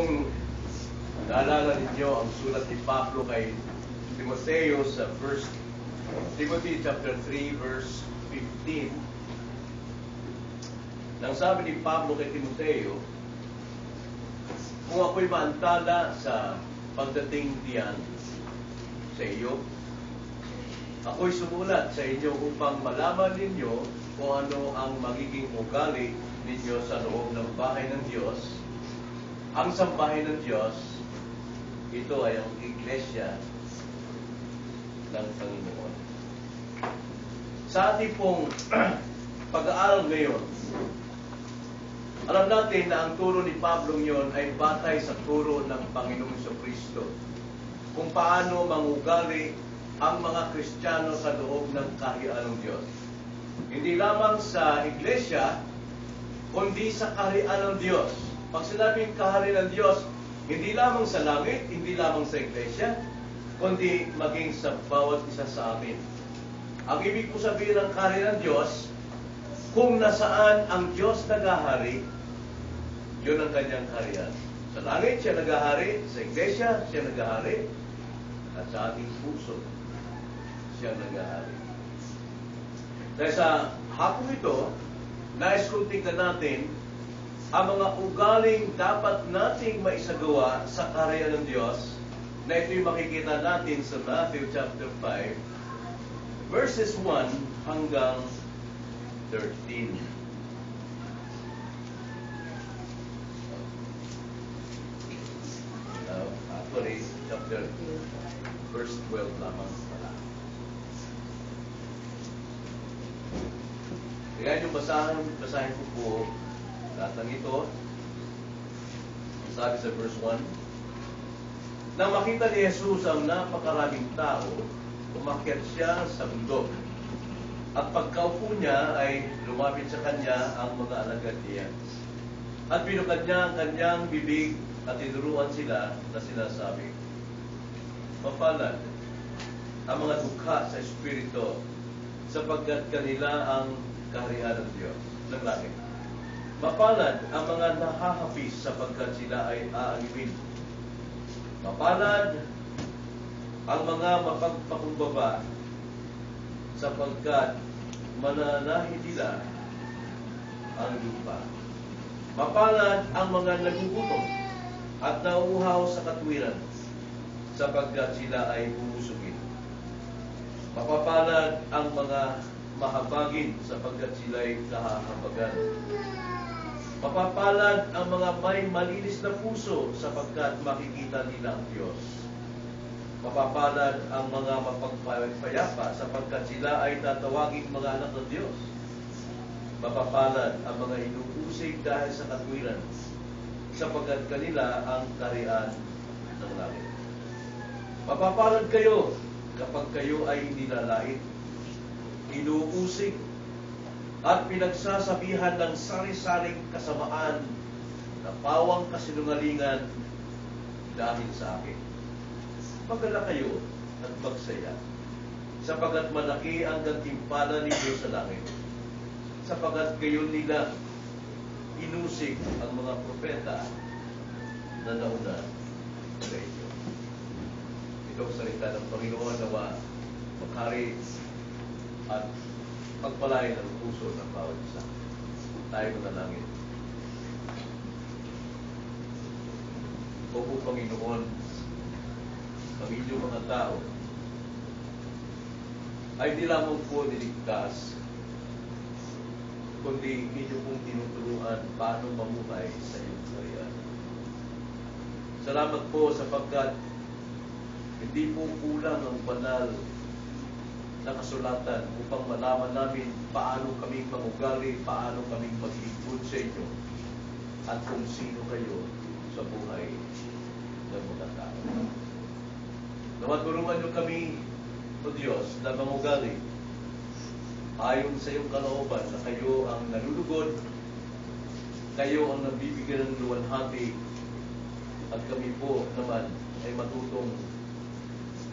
Kung naalala ninyo ang sulat ni Pablo kay Timoteo sa 1 Timothy chapter 3 verse 15, nang sabi ni Pablo kay Timoteo, kung ako'y maantala sa pagdating diyan sa iyo, ako'y sumulat sa inyo upang malaman ninyo kung ano ang magiging ugali ninyo sa loob ng bahay ng Diyos. Ang sambahay ng Diyos, ito ay ang iglesia ng Panginoon. Sa ating pong pag-aaral ngayon, alam natin na ang turo ni Pablo ngayon ay batay sa turo ng Panginoong Jesucristo kung paano mangugali ang mga Kristiyano sa loob ng kaharian ng Diyos. Hindi lamang sa iglesia, kundi sa kaharian ng Diyos. Pag sinabing kaharian ng Diyos, hindi lamang sa langit, hindi lamang sa iglesia, kundi maging sa bawat isa sa amin. Ang ibig po sabihin ng kaharian ng Diyos, kung nasaan ang Diyos nagahari, yun ang kanyang kaharian. Sa langit, siya nagahari. Sa iglesia, siya nagahari. At sa ating puso, siya nagahari. Dahil sa hapong ito, nais kong tingnan natin ang mga ugaling dapat nating maisagawa sa kaharian ng Diyos, na ito'y makikita natin sa Matthew chapter 5, verses 1 hanggang 13. Actually, chapter verse 12 lamang pala. Kaya yung basahin ko po lahat ng ito. Sabi sa verse 1, nang makita ni Jesus ang napakaraming tao, umakyat siya sa bundok. At pagkaupo niya ay lumapit sa kanya ang mga alagad niya. At binukad niya ang kanyang bibig at tinuruan sila na sinasabi, mapalad ang mga dukha sa Espiritu, sapagkat kanila ang kaharian ng Diyos ng langit. Mapalad ang mga nahahapis, sapagkat sila ay aaliwin. Mapalad ang mga mapagpakumbaba, sapagkat mananahin nila ang lupa. Mapalad ang mga nagugutom at nauuhaw sa katwiran, sapagkat sila ay bubusugin. Mapapalad ang mga mahabagin, sapagkat sila ay kahahabagan. Mapapalad ang mga may malinis na puso, sapagkat makikita nila ang Diyos. Mapapalad ang mga mapagpayapa, sapagkat sila ay tatawaging mga anak ng Diyos. Mapapalad ang mga inuusig dahil sa katwiran, sapagkat kanila ang kaharian ng langit. Mapapalad kayo kapag kayo ay nilalait, inuusig, at pinagsasabihan ng sari-saring kasamaan na pawang kasinungalingan dahil sa akin. Magala kayo at magsaya, sapagkat malaki ang gantimpala ninyo sa langit, sapagkat kayo nila inusig ang mga propeta na nauna sa inyo. Ito ang salita ng Panginoon, nawa maghari at pagpalain ang puso ng bawat isa. Tayo manalangin. O po Panginoon, ang inyong mga tao ay di lamang po niligtas, kundi inyo pong tinuturuan paano mamuhay sa iyong kaharian. Salamat po sapagkat hindi po kulang ang banal na kasulatan upang malaman namin paano kami mangugali, paano kami mag-ikot sa inyo, at kung sino kayo sa buhay ng mga tao. Nawa tulungan niyo kami, O Diyos, na mangugali ayon sa iyong kalooban na kayo ang nalulugod, kayo ang nabibigyan ng luwalhati, at kami po naman ay matutong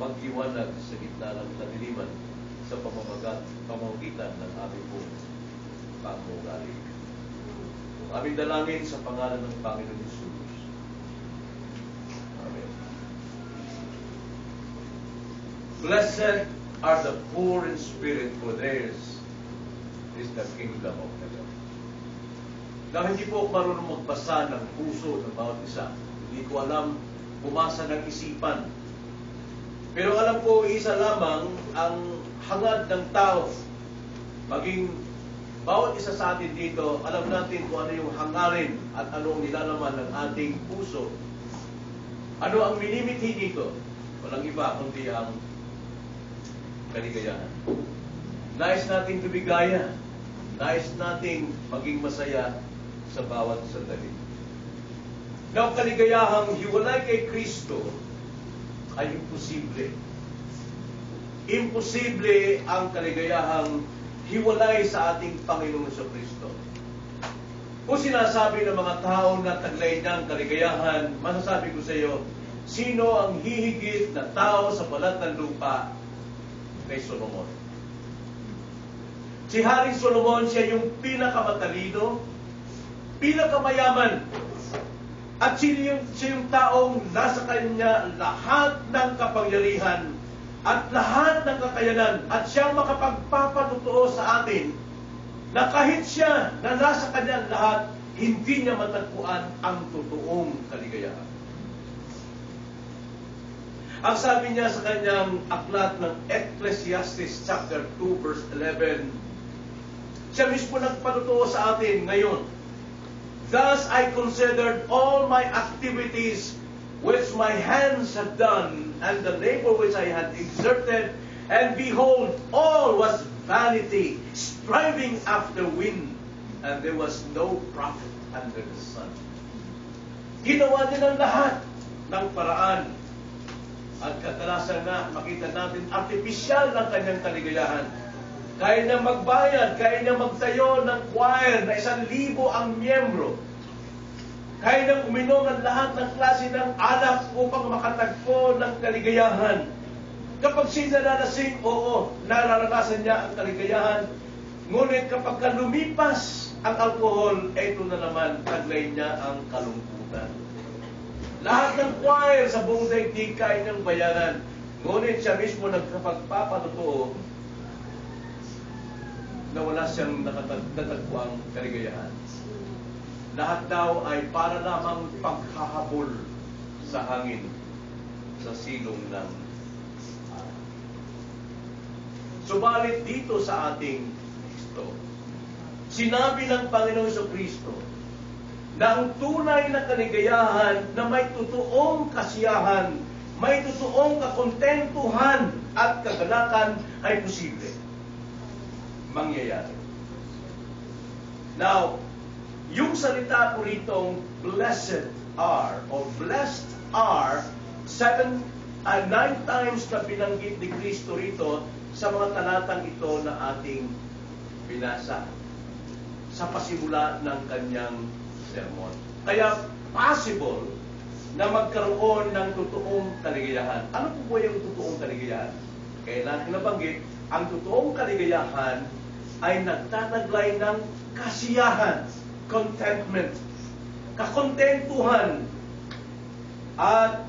mag-iwanag sa gitna ng kadiliman sa pamamagitan ng aming pong pangugali. Aming dalangin sa pangalan ng Panginoon Jesus. Blessed are the poor in spirit, for theirs is the kingdom of heaven. Na hindi po ako marunong magbasa ng puso ng bawat isa. Hindi ko alam bumasa ng isipan. Pero alam ko, isa lamang ang hangad ng tao. Maging bawat isa sa atin dito, alam natin kung ano yung hangarin at ano ang nilalaman ng ating puso. Ano ang minimithi dito? Walang iba kundi ang kaligayahan. Nais nating tumigaya. Nais nating maging masaya sa bawat sandali. Na ang kaligayahang hiwalay kay Kristo ay imposible. Imposible ang kaligayahang hiwalay sa ating Panginoon sa Kristo. Kung sinasabi ng mga tao na taglay ng kaligayahan, masasabi ko sa iyo, sino ang hihigit na tao sa balat ng lupa kay Solomon? Si Haring Solomon, siya yung pinakamatalino, pinakamayaman, at siya yung taong nasa kanya lahat ng kapangyarihan at lahat ng kakayanan, at siyang makapagpapatotoo sa atin na kahit siya na nasa kanya lahat, hindi niya matagpuan ang totoong kaligayahan. Ang sabi niya sa kanyang aklat ng Ecclesiastes chapter 2 verse 11, siya mismo nagpatotoo sa atin ngayon. Thus I considered all my activities which my hands had done, and the labor which I had exerted, and behold, all was vanity, striving after wind, and there was no profit under the sun. Ginawa din ang lahat ng paraan. At kadalasan na makita natin, artipisyal ng kanyang kaligayahan. Kaya niya magbayad, kaya niya magtayo ng choir na 1,000 ang miyembro. Kaya niyang uminom ng lahat ng klase ng alak upang makatagpo ng kaligayahan. Kapag siya nalalasing, oo, nararanasan niya ang kaligayahan. Ngunit kapag lumipas ang alkohol, eto na naman, taglay niya ang kalungkutan. Lahat ng choir sa buong daigdig kaya niyang bayaran. Ngunit siya mismo nagkapagpapatotoo na wala siyang natatagpuang kaligayahan. Lahat daw ay para lamang paghahabol sa hangin, sa silong ng araw. Subalit dito sa ating Kristo, sinabi ng Panginoon sa Kristo na ang tunay na kaligayahan na may totoong kasiyahan, may totoong kakontentuhan at kagalakan ay posible. Mangyayari. Now, yung salita po ritong blessed are or blessed are 9 times na binanggit ni Kristo rito sa mga talatang ito na ating binasa sa pasimula ng kanyang sermon. Kaya possible na magkaroon ng totoong kaligayahan. Ano po ba yung totoong kaligayahan? Kaya natin nabanggit, ang totoong kaligayahan ay nagtataglay ng kasiyahan, contentment, kakontentuhan, at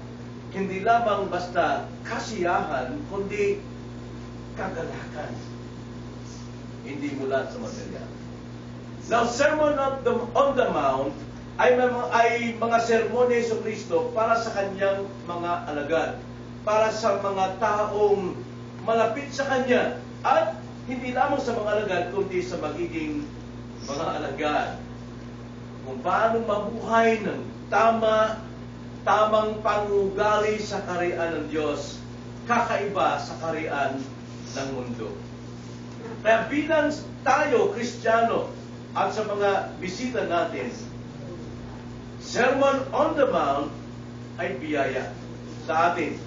hindi lamang basta kasiyahan, kundi kagalakan. Hindi mula sa material. Now, Sermon on the Mount ay mga sermones sa Kristo para sa kanyang mga alagad, para sa mga taong malapit sa kanya, at hindi lamang sa mga alagad, kundi sa magiging mga alagad. Kung paano mabuhay ng tamang pangugali sa kaharian ng Diyos, kakaiba sa kaharian ng mundo. Kaya bilang tayo, Kristiyano, at sa mga bisita natin, Sermon on the Mount ay biyaya sa atin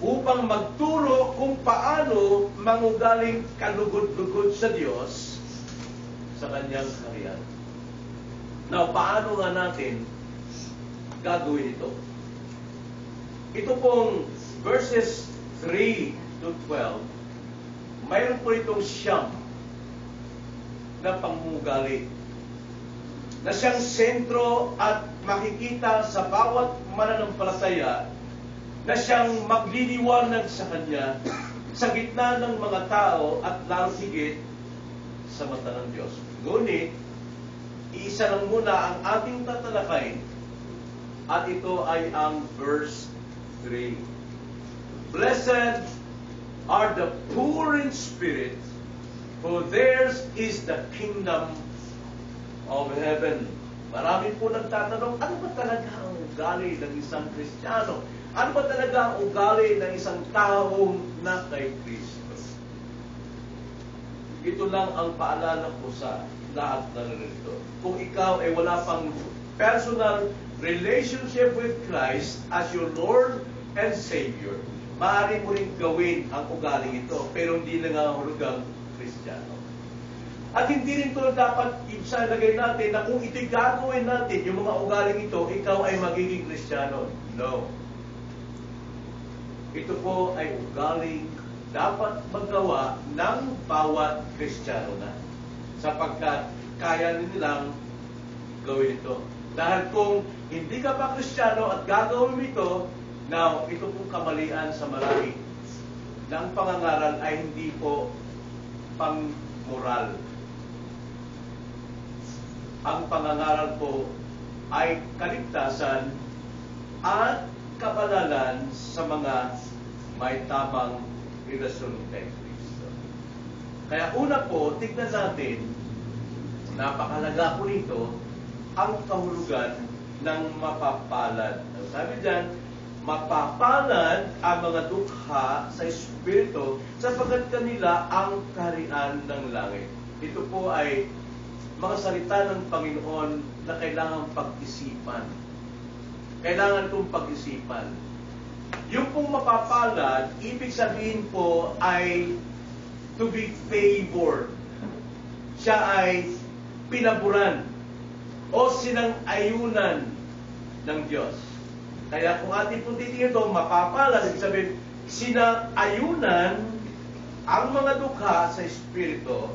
upang magturo kung paano mangugaling kalugod-lugod sa Diyos sa kanyang kaharian. Now, paano nga natin gagawin ito? Ito pong verses 3 to 12, mayroon po itong siyam na pangugali na siyang sentro at makikita sa bawat mananampalataya na siyang magliliwanag sa kanya sa gitna ng mga tao at lalo higit sa mata ng Diyos. Ngunit, isa lang muna ang ating tatalakayin at ito ay ang verse 3. Blessed are the poor in spirit, for theirs is the kingdom of heaven. Marami po nagtatanong, ano ba talaga ang ugali ng isang Kristiyano? Ano ba talaga ang ugali ng isang taong na kay Kristo? Ito lang ang paalala ko sa lahat na narito. Kung ikaw ay wala pang personal relationship with Christ as your Lord and Savior, maaari mo rin gawin ang ugaling ito, pero hindi nangangahulugang Kristiyano. At hindi rin ito dapat isalagay natin na kung ito'y gagawin natin, yung mga ugaling ito, ikaw ay magiging Kristiyano. No. Ito po ay ugaling dapat magawa ng bawat Kristiyano na. Sapagkat kaya nilang gawin ito. Dahil kung hindi ka pa Kristiyano at gagawin mo ito, now, ito pong kamalian sa marami na ang pangangaral ay hindi po pang-moral. Ang pangangaral po ay kaligtasan at kabanalan sa mga may tamang relasyon kay Kristo. Kaya una po, tignan natin, napakalaga po nito, ang kahulugan ng mapapalad. Sabi dyan, mapapalad ang mga dukha sa Espiritu sapagkat kanila ang kaharian ng langit. Ito po ay mga salita ng Panginoon na kailangan pag-isipan. Kailangan itong pag-isipan. Yung pong mapapalad, ibig sabihin po ay to be favored. Siya ay pinaburan o sinang-ayunan ng Diyos. Kaya kung ating po titingin ito, mapapalad, ibig sabihin, sinang-ayunan ang mga dukha sa Espiritu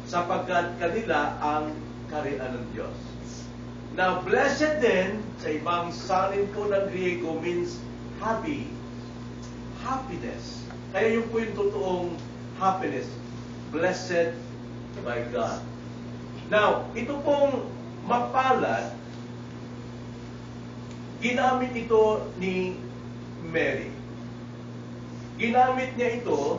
sapagkat kanila ang kaharian ng Diyos. Now, blessed din, sa ibang salin po ng Griego, means happy, happiness. Kaya yun po yung totoong happiness, blessed by God. Now, ito pong mapalad, ginamit ito ni Mary. Ginamit niya ito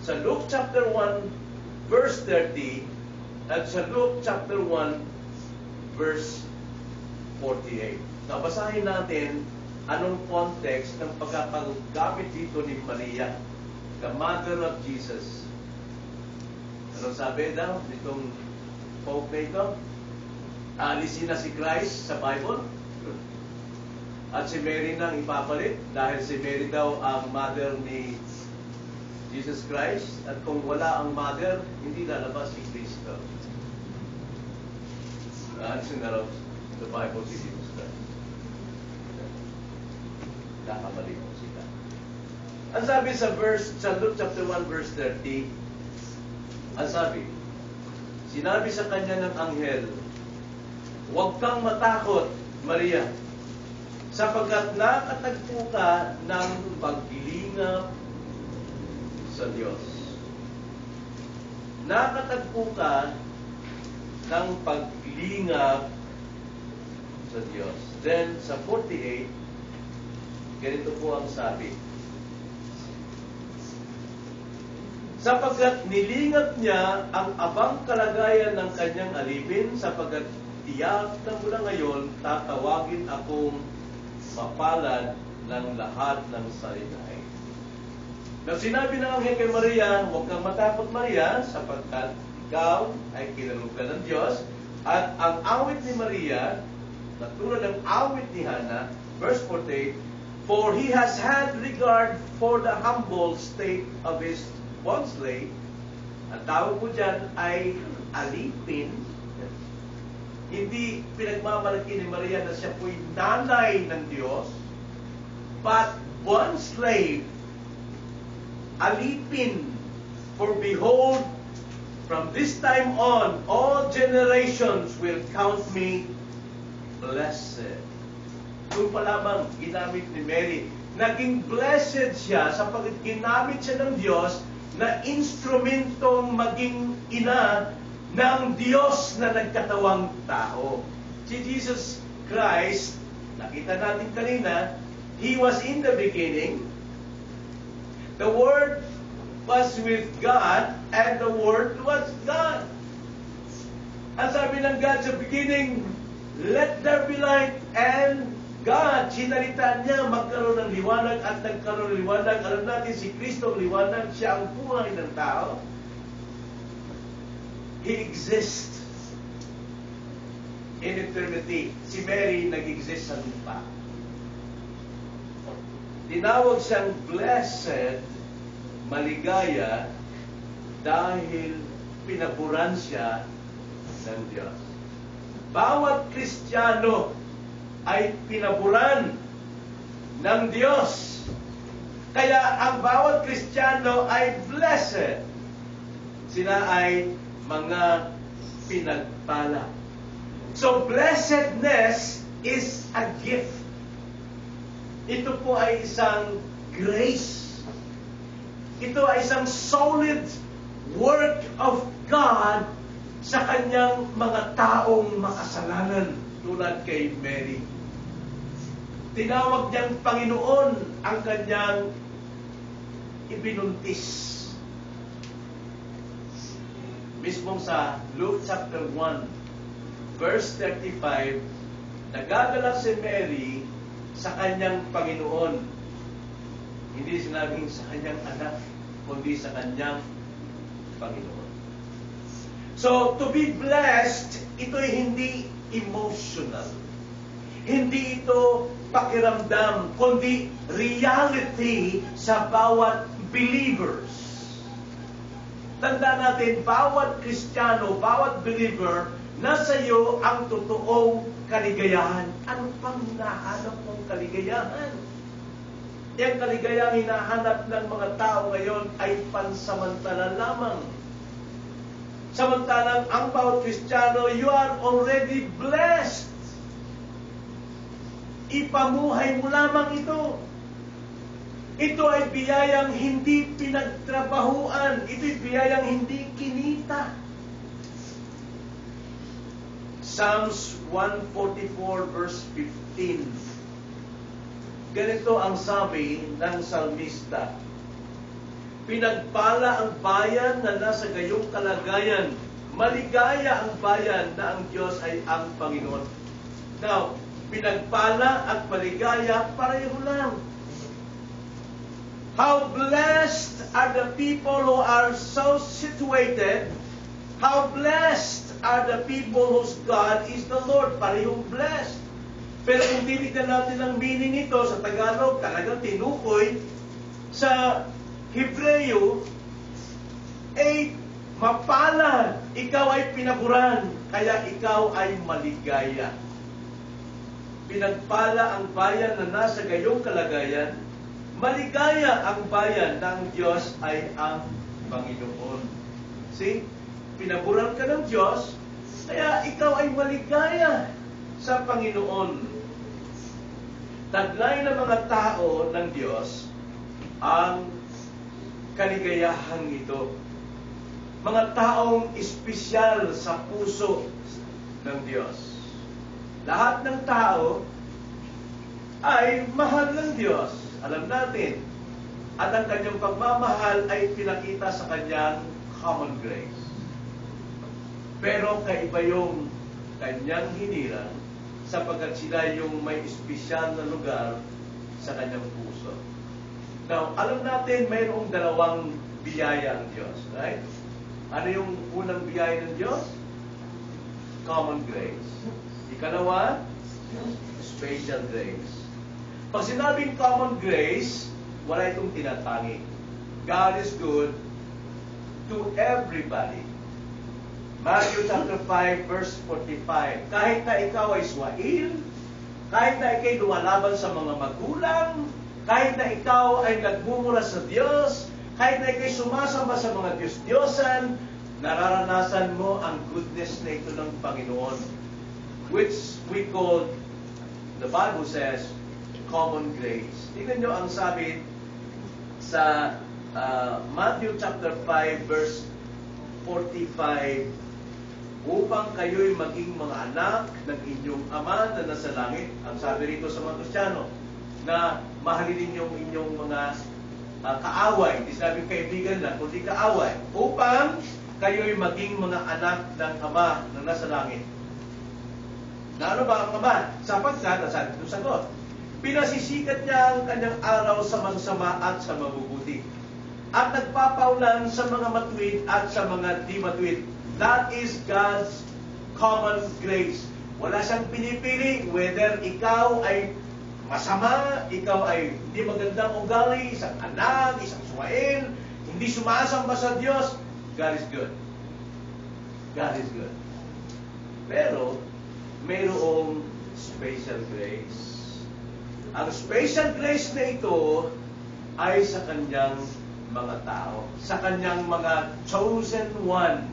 sa Luke chapter 1, verse 30, at sa Luke chapter 1, verse 48. Now, basahin natin anong context ng pagkakagamit dito ni Maria, the mother of Jesus. Anong sabi daw nitong Pope na ito? Alisin na si Christ sa Bible? At si Mary nang ipapalit dahil si Mary daw ang mother ni Jesus Christ, at kung wala ang mother, hindi lalabas si Kristo. Alisin na raw sa Bible si Jesus Christ. Nakamali mo sila. Ang sabi sa Luke chapter 1 verse 30, ang sabi, sinabi sa kanya ng anghel, huwag kang matakot, Maria, sapagkat nakatagpo ka ng paglilingap sa Diyos. Nakatagpo ka ng paglingap sa Diyos. Then, sa 48, ganito po ang sabi. Sapagkat nilingap niya ang abang kalagayan ng kanyang alipin, sapagkat tiyak na mula ngayon, tatawagin akong mapalad ng lahat ng salinain. Nang sinabi ng anghel kay Maria, huwag kang matakot, Maria, sapagkat ikaw ay kinalugan ng Diyos. At ang awit ni Maria, na tulad ng awit ni Hannah, verse 48, for he has had regard for the humble state of his bondslave. Ang tawag po dyan ay alipin. Hindi pinagmamalaki ni Maria na siya po'y nanay ng Diyos, but bondslave, alipin. For behold, from this time on, all generations will count me blessed. Doon pa lamang ginamit ni Mary naging blessed siya sapagkat ginamit siya ng Diyos na instrumentong maging ina ng Diyos na nagkatawang tao. Si Jesus Christ, nakita natin kanina, He was in the beginning. The Word was with God, and the Word was God. Ang sabi ng God sa beginning, let there be light, and God, sinalitaan niya, magkaroon ng liwanag at nagkaroon ng liwanag. Alam natin, si Kristo ang liwanag, siya ang buhay ng tao. He exists in eternity. Si Mary nag-exist sa lupa. Tinawag siyang blessed, maligaya, dahil pinaburan siya ng Diyos. Bawat Kristiyano ay pinaburan ng Diyos. Kaya ang bawat Kristiyano ay blessed. Sila ay mga pinagpala. So blessedness is a gift. Ito po ay isang grace. Ito ay isang solid work of God sa kanyang mga taong makasalanan tulad kay Mary. Tinawag niyang Panginoon ang kanyang ibinuntis. Mismong sa Luke chapter 1, verse 35, nagagalak si Mary sa kanyang Panginoon. Hindi sinabing sa kanyang anak, kundi sa kanyang Panginoon. So, to be blessed, ito'y hindi emotional. Hindi ito pakiramdam, kundi reality sa bawat believers. Tandaan natin, bawat Kristiyano, bawat believer, nasa iyo ang totoong kaligayahan. Ano pang hinahanap mong kaligayahan? Yung kaligayang hinahanap ng mga tao ngayon ay pansamantala lamang. Samantalang ang bawat Kristiyano, you are already blessed. Ipamuhay mo lamang ito. Ito ay biyayang hindi pinagtrabahuan. Ito'y biyayang hindi kinita. Psalms 144 verse 15. Ganito ang sabi ng salmista. Pinagpala ang bayan na nasa gayong kalagayan. Maligaya ang bayan na ang Diyos ay ang Panginoon. Now, pinagpala at maligaya, pareho lang. How blessed are the people who are so situated. How blessed are the people whose God is the Lord. Parehong blessed. Pero kung titignan natin ang meaning ito sa Tagalog, talagang tinukoy sa Hebreo, ay mapalad. Ikaw ay pinaburan, kaya ikaw ay maligaya. Pinagpala ang bayan na nasa gayong kalagayan, maligaya ang bayan na ang Diyos ay ang Panginoon. See? Pinaburan ka ng Diyos, kaya ikaw ay maligaya sa Panginoon. Taglay ng mga tao ng Diyos ang kaligayahan ito. Mga taong espesyal sa puso ng Diyos. Lahat ng tao ay mahal ng Diyos. Alam natin. At ang kanyang pagmamahal ay pinakita sa kanyang common grace. Pero kaiba yung kanyang hinirang sapagkat sila yung may espesyal na lugar sa kanyang puso. Now, alam natin mayroong dalawang biyaya ang Diyos, right? Ano yung unang biyaya ng Diyos? Common grace. Ikalawa, special grace. Pag sinabing common grace, wala itong tinatangi. God is good to everybody. Matthew chapter 5, verse 45. Kahit na ikaw ay swail, kahit na ikay lumalaban sa mga magulang, kahit na ikaw ay nagmumura sa Diyos, kahit na ikay sumasamba sa mga Diyos-Diyosan, nararanasan mo ang goodness na ito ng Panginoon, which we call, the Bible says, common grace. Tingnan nyo ang sabi sa Matthew chapter 5 verse 45, upang kayo'y maging mga anak ng inyong Ama na nasa langit. Ang sabi rito sa mga Kristiyano, na mahalin ninyong inyong mga kaaway. Hindi sabi kaibigan lang, kundi kaaway. Upang kayo'y maging mga anak ng Ama na nasa langit. Na ano ba ang Ama? Sapagkat, nasabi itong sagot, pinasisikat niya ang kanyang araw sa masasama at sa mabubuti, at nagpapaulan sa mga matuwid at sa mga di matuwid. That is God's common grace. Wala siyang pinipili whether ikaw ay masama, ikaw ay hindi magandang ugali, isang anak, isang suwain, hindi sumasamba sa Diyos. God is good. God is good. Pero, mayroong special grace. Ang special grace na ito ay sa kanyang mga tao, sa kanyang mga chosen ones.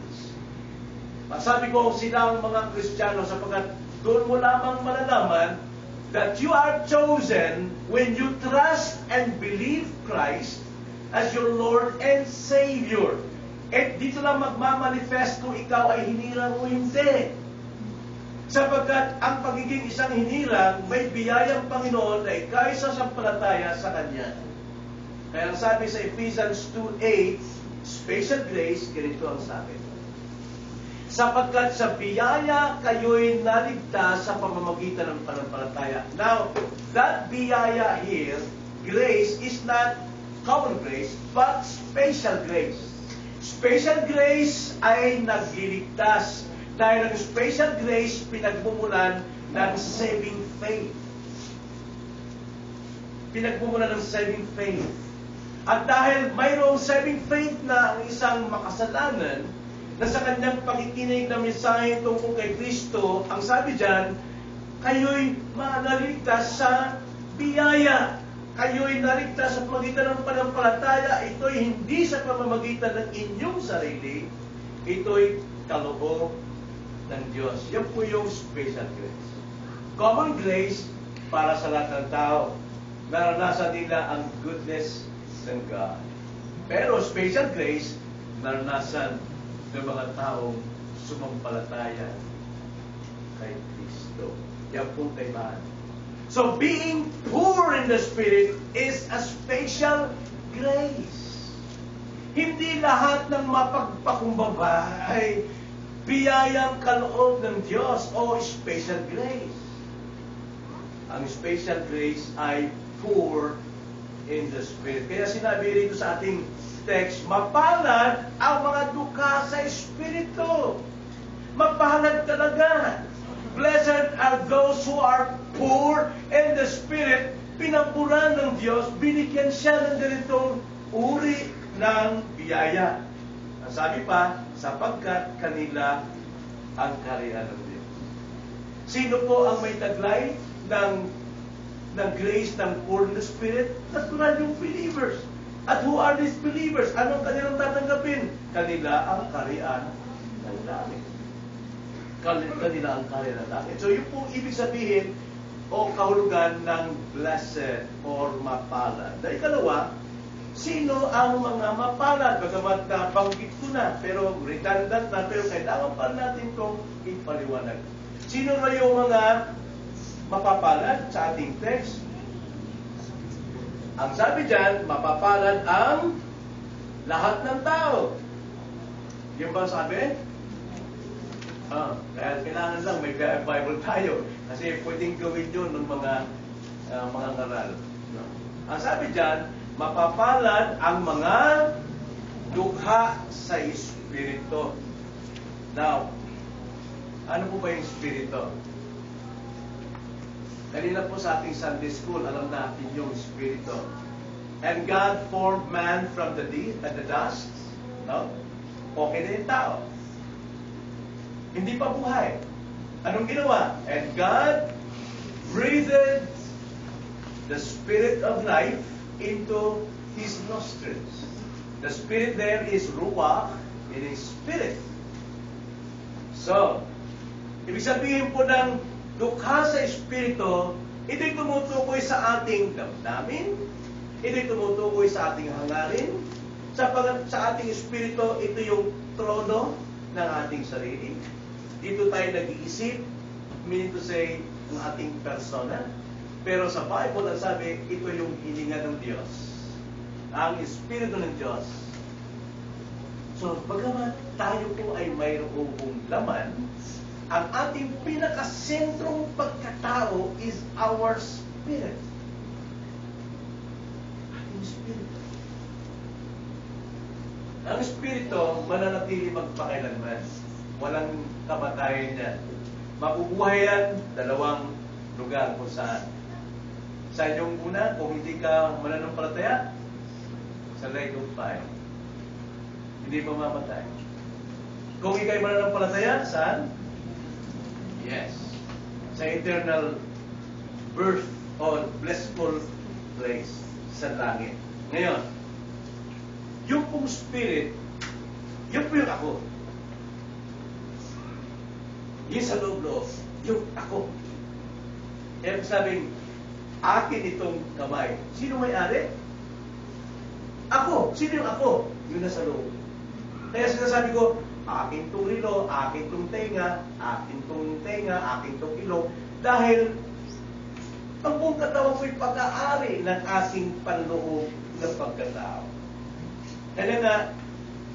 Masabi ko silang mga Kristiyano sapagkat doon mo lamang malalaman that you are chosen when you trust and believe Christ as your Lord and Savior. At dito lang magmamanifest kung ikaw ay hinirang o hindi. Sapagkat ang pagiging isang hinirang, may biyayang Panginoon na ika'y sasampalataya sa Kanya. Kaya ang sabi sa Ephesians 2:8, special grace, ganito ang sabi. Sapagkat sa biyaya kayo'y naligtas sa pamamagitan ng pananampalataya. Now, that biyaya here, grace, is not common grace, but special grace. Special grace ay nagliligtas. Dahil ang special grace, pinagmumulan ng saving faith. Pinagmumulan ng saving faith. At dahil mayroong saving faith na ang isang makasalanan, na sa kanyang pakikinig na mensahe tungkol kay Kristo, ang sabi dyan, kayo'y naligtas sa biyaya. Kayo'y naligtas sa pamamagitan ng pananampalataya. Ito'y hindi sa pamamagitan ng inyong sarili. Ito'y kaloob ng Diyos. Yan po yung special grace. Common grace para sa lahat ng tao. Naranasan nila ang goodness ng God. Pero special grace, naranasan ng mga taong sumampalataya kay Kristo. Yan po kaibahan. So, being poor in the Spirit is a special grace. Hindi lahat ng mapagpakumbaba ay biyayang kaloob ng Diyos o special grace. Ang special grace ay poor in the Spirit. Kaya sinabi rito sa ating text, mapalad ang mga dukha sa Espiritu. Mapalad talaga. Blessed are those who are poor in the Spirit. Pinampuran ng Diyos, binigyan siya ng ganitong uri ng biyaya. Ang sabi pa, sapagkat kanila ang kaharian ng Diyos. Sino po ang may taglay ng grace ng poor in the Spirit? Natural yung believers. At who are these believers? Anong kanilang tatanggapin? Kanila ang kaharian ng langit. Kanila ang kaharian ng langit. So yun po ibig sabihin o kahulugan ng blessed or mapalad. Na ikalawa, sino ang mga mapalad? Bagamat nabanggit ko na, pero redundant na, pero kailangan pa natin itong ipaliwanag. Sino na yung mga mapapalad sa ating text? Ang sabi dyan, mapapalad ang lahat ng tao. Yung ba sabi? Kaya kailangan lang may Bible tayo. Kasi pwedeng gawin yun ng mga ngaral. No? Ang sabi dyan, mapapalad ang mga dukha sa Espiritu. Now, ano po ba yung Espiritu? Kanina po sa ating Sunday School, alam natin yung Espiritu. And God formed man from the dust. No? Okay na yung tao. Hindi pa buhay. Anong ginawa? And God breathed the Spirit of life into his nostrils. The Spirit there is ruach, it is Spirit. So, ibig sabihin po ng dukha sa Espiritu Ito'y tumutukoy sa ating damdamin. Ito'y tumutukoy sa ating hangarin. Sa ating espiritu, ito yung trono ng ating sarili. Dito tayo nag-iisip, meaning to say, ng ating persona. Pero sa Bible, ang sabi, ito yung hilinga ng Diyos. Ang espiritu ng Diyos. So, bagamat tayo po ay mayroong laman, ang ating pinakasentrong pagkatao is our spirit. Ating espiritu. Ang espiritu, mananatili magpakailanman. Walang kamatayan yan. Mabubuhay yan, dalawang lugar kung saan. Sa inyong una, kung hindi ka mananampalataya, sa lake of fire. Hindi mamamatay. Kung ikay mananampalataya, saan? Yes. Sa eternal birth or blissful place sa langit. Ngayon, yung pong spirit, yung po yung ako. Yung sa loob-loob, yung ako. Ibig sabing, akin itong kamay. Sino may-ari? Ako. Sino yung ako? Yun na sa loob. Kaya sinasabi ko, akin tong rilo, akin tong tenga, akin tong ilong. Dahil, ang buong katawan ko'y pag-aari ng aking panloob ng pagkatao. Kaya nga,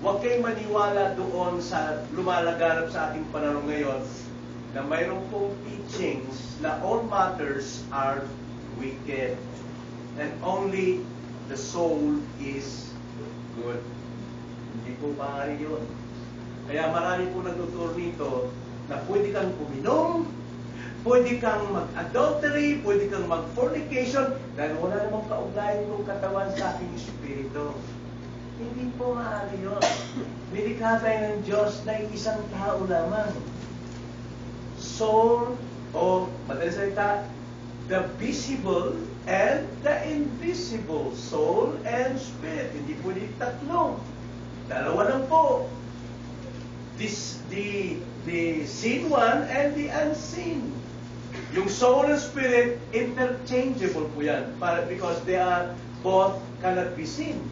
huwag kayong maniwala doon sa lumalaganap sa ating panahon ngayon na mayroong pong teachings na all matters are wicked and only the soul is good. Hindi po maaari yun. Kaya marami po nagtuturo nito na pwede kang uminom, pwede kang mag-adultery, pwede kang mag-fornication, dahil wala namang kaugnayan ng katawan sa ating espiritu. Hindi po maaari yun. Nilikha tayo ng Diyos na isang tao lamang. Soul, o madalas salita, the visible and the invisible. Soul and spirit. Hindi po di tatlo. Dalawa lang po. The seen one and the unseen. Yung soul and spirit, interchangeable po yan. Because they are both cannot be seen.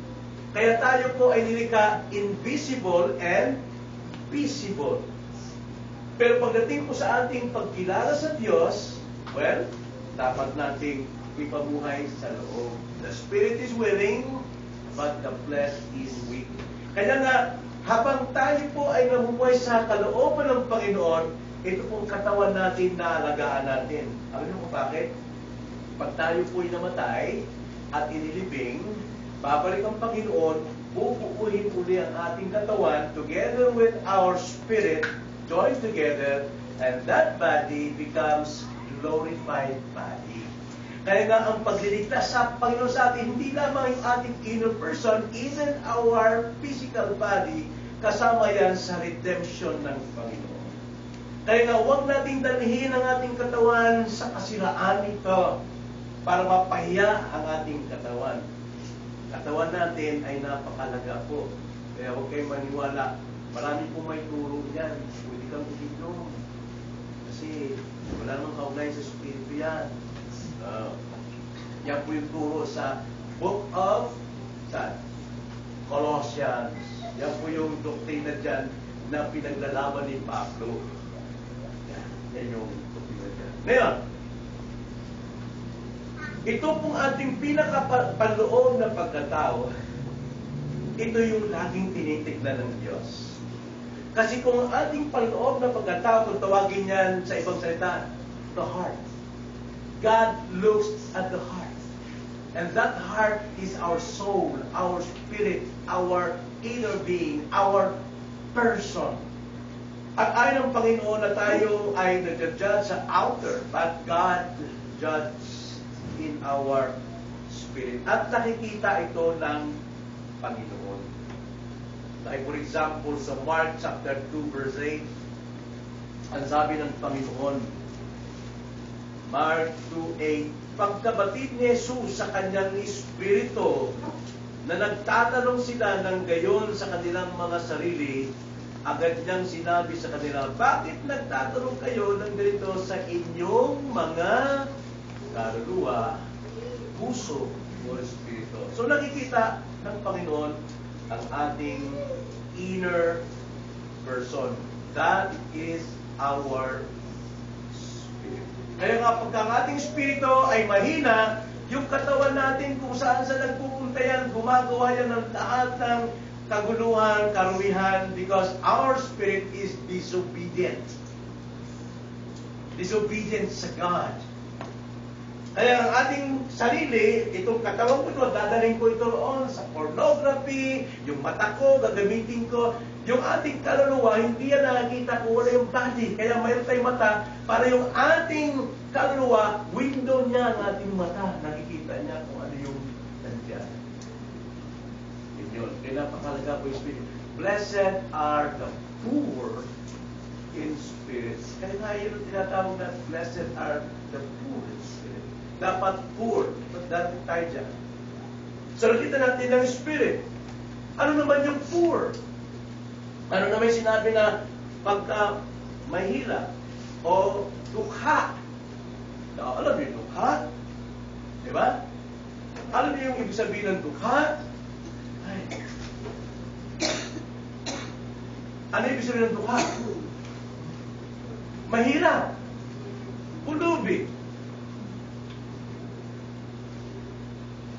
Kaya tayo po ay nilikha invisible and visible. Pero pagdating po sa ating pagkilala sa Diyos, well, dapat nating ipabuhay sa loob. The spirit is willing, but the flesh is weak. Kaya nga, habang tayo po ay nabubuhay sa kalooban ng Panginoon, ito pong katawan natin na alagaan natin. Alam niyo kung bakit? Pag tayo po ay namatay at inilibing, babalik ang Panginoon, bubuuhin uli ang ating katawan together with our spirit, joined together, and that body becomes glorified body. Kaya nga ang pagliligtas sa Panginoon sa atin, hindi lamang yung ating inner person, even our physical body, kasama yan sa redemption ng Panginoon. Kaya nga huwag nating dalhin ang ating katawan sa kasiraan nito para mapahiya ang ating katawan. Katawan natin ay napakalaga po. Kaya huwag kayong maniwala. Marami po may turo yan. Pwede kang uminom. Kasi wala namang kaugnay sa Espiritu yan. Yan po yung turo sa Book of Colossians. Yan po yung doktrina dyan na pinaglalaban ni Pablo. Yan yung doktrina dyan. Ngayon, ito pong ating pinakapanloob na pagkatao, ito yung laging tinitignan ng Diyos. Kasi kung ang ating panloob na pagkatao, kung tawagin yan sa ibang salita, the heart. God looks at the heart. And that heart is our soul, our spirit, our inner being, our person. At ayon ng Panginoon na tayo ay nag-judge sa outer, but God judges in our spirit. At nakikita ito ng Panginoon. Like for example, sa Mark chapter 2 verse 8, ang sabi ng Panginoon, Mark 2:8, pagkabatid ni Jesus sa kanyang espiritu, na nagtatanong sila ng gayon sa kanilang mga sarili, agad niyang sinabi sa kanila, bakit nagtatanong kayo ng ganito sa inyong mga kaluluwa, puso, o espiritu. So nakikita ng Panginoon ang ating inner person. That is our spirit. Kaya nga pagka ang ating spirito ay mahina, yung katawan natin kung saan sa nagpupunta yan, gumagawa yan ng lahat ng kaguluhan, karumihan, because our spirit is disobedient. Disobedient sa God. Kaya ang ating sarili, itong katawan ko ito, dadaling ko ito roon sa pornography, yung mata ko, gagamitin ko. Yung ating kaluluwa, hindi yan nakakita kung wala yung body. Kaya mayroon tayong mata, para yung ating kaluluwa, window niya ang ating mata. Nakikita niya kung ano yung nandiyan. Yun. Kaya napakalaga po yung spirit. Blessed are the poor in spirit. Kaya nga yun ang tinatawag na blessed are the poor in spirit. Dapat poor. Dapat tayo dyan. So nakita natin ang spirit. Ano naman yung poor? Ano naman yung sinabi na pagka mahila o dukha? Alam niyo yung dukha? Diba? Alam niyo yung ibig sabihin ng dukha? Ay. Ano ibig sabihin ng dukha? Mahirap. Pulubi.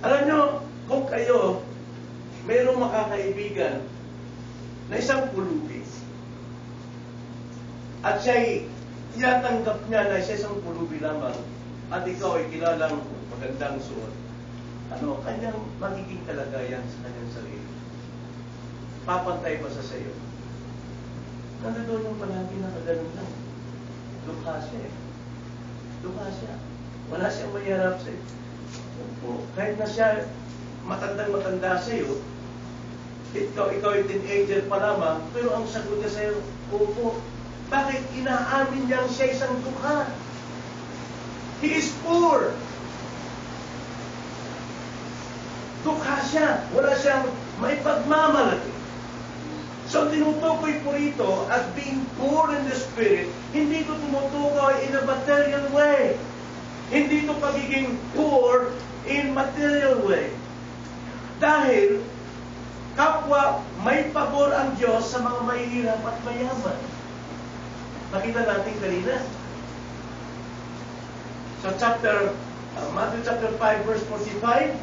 Alam nyo, kung kayo, mayroong makakaibigan na isang pulubi. At siya'y tinatanggap niya na siya isang pulubi lamang at ikaw ay kilalang magandang suot. Ano kanyang magiging kalagayan sa kanyang sarili? Papantay ba sa sayo? Nandun yung palagi na kaganon lang. Dukha siya eh. Dukha siya. Wala siyang mayarap sa'yo. Kahit na siya matandang-matanda sa'yo, ikaw ay teenager pa lamang, pero ang sagot niya sa'yo, opo. Bakit inaamin niyang siya isang dukha? He is poor. Dukha siya. Wala siyang maipagmamalaki. So, tinutukoy po rito as being poor in the spirit, hindi ito tumutukoy in a material way. Hindi ito pagiging poor in material way. Dahil, kapwa may pabor ang Diyos sa mga mahihirap at mayaman. Nakita natin kanina. So, Matthew chapter 5, verse 45,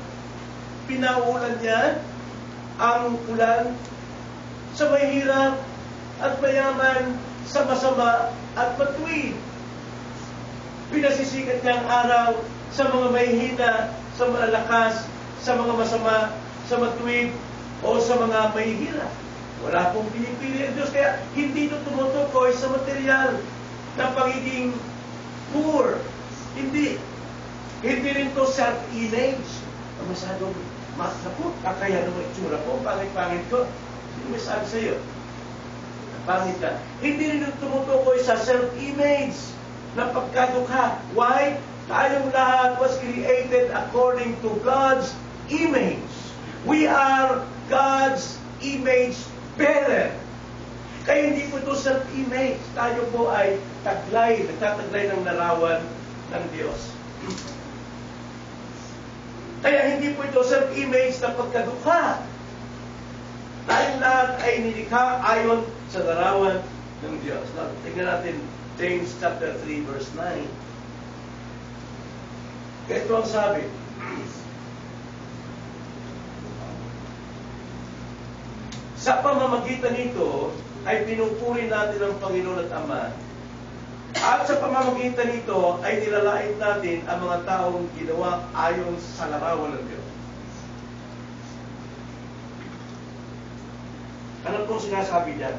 pinaulan niya ang ulan sa mahirap at mayaman, sa masama at matuwid. Pinasisikat niya ang araw sa mga mahihina, sa malalakas, sa mga masama, sa matuwid, o sa mga mahihirap. Wala pong pinipili ang Diyos. Kaya hindi ito tumutukoy sa material na pagiging poor. Hindi. Hindi rin ito self-image. Masyadong naku, kakaya naman itsura ko, pangit-pangit ko. Sino may sabi sa'yo? Pangit ka. Hindi rin ito tumutukoy sa self-image na pagkadukha. Why? Tayong lahat was created according to God's image. We are God's image bearer. Kaya hindi po ito self-image. Tayo po ay taglay, nagtataglay ng larawan ng Diyos. Kaya hindi po ito self-image na pagkadukha. Tayong lahat ay nilikha ayon sa larawan ng Diyos. Now, tingnan natin James chapter 3 verse 9. Ito ang sabi. Sa pamamagitan nito ay pinupuri natin ang Panginoon at Ama. At sa pamamagitan nito ay nilalait natin ang mga taong ginawa ayon sa larawan ng Diyos. Ano pong sinasabi niya?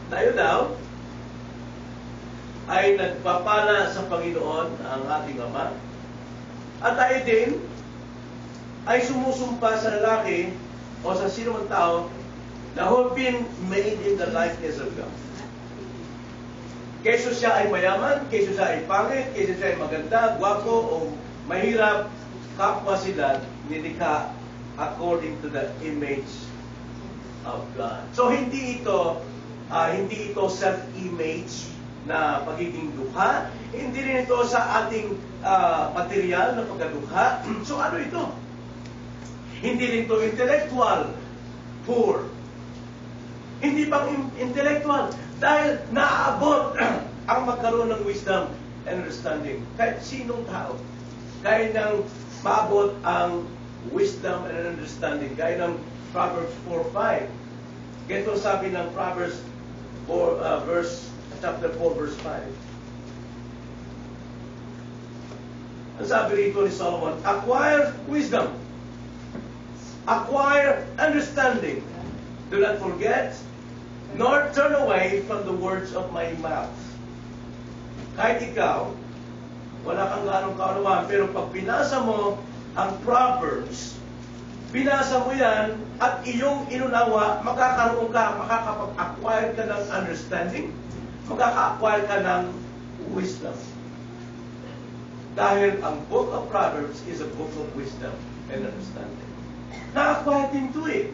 Tayo daw ay nagpapala sa Panginoon ang ating Ama. At tayo din ay sumusumpa sa lalaki o sa sino man tao na who have been made in the likeness of God. Kaysa siya ay mayaman, kaysa siya ay pangit, kaysa siya ay maganda, gwapo o mahirap, kapwa sila nilikha according to the image of God. So hindi ito self-image na pagiging dukha, hindi rin ito sa ating material na pagkadukha. So ano ito? Hindi rin ito intellectual, poor. Hindi pang intellectual, dahil naaabot ang magkaroon ng wisdom and understanding. Kahit sinong tao, kaya nang maabot ang wisdom and understanding. Gaya ng Proverbs 4:5. Ganito sabi ng Proverbs chapter 4, verse 5. Ang sabi rito ni Solomon, acquire wisdom, acquire understanding. Do not forget, nor turn away from the words of my mouth. Kahit ikaw, wala kang ganong kaunawaan, pero pag binasa mo ang Proverbs, binasa mo yan, at iyong inunawa, makakapag-acquire ka ng understanding, makaka-acquire ka ng wisdom. Dahil ang book of Proverbs is a book of wisdom and understanding. Na-acquire din ito eh.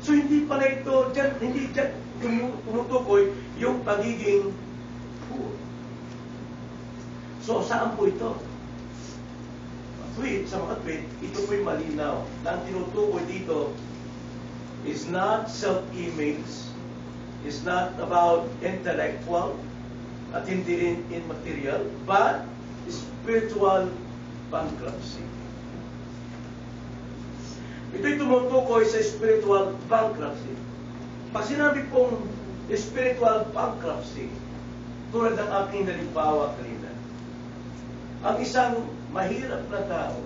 So hindi pala ito, hindi dyan tumutukoy yung pagiging poor. So saan po ito? Sa mga tweet, ito po'y malinaw. Na ang tinutukoy dito is not self-image, is not about intellectual, at hindi rin immaterial, but spiritual bankruptcy. Ito'y tumutukoy sa spiritual bankruptcy. Pag sinabi pong spiritual bankruptcy, tulad ng aking nalimbawa kanina, ang isang mahirap na tao,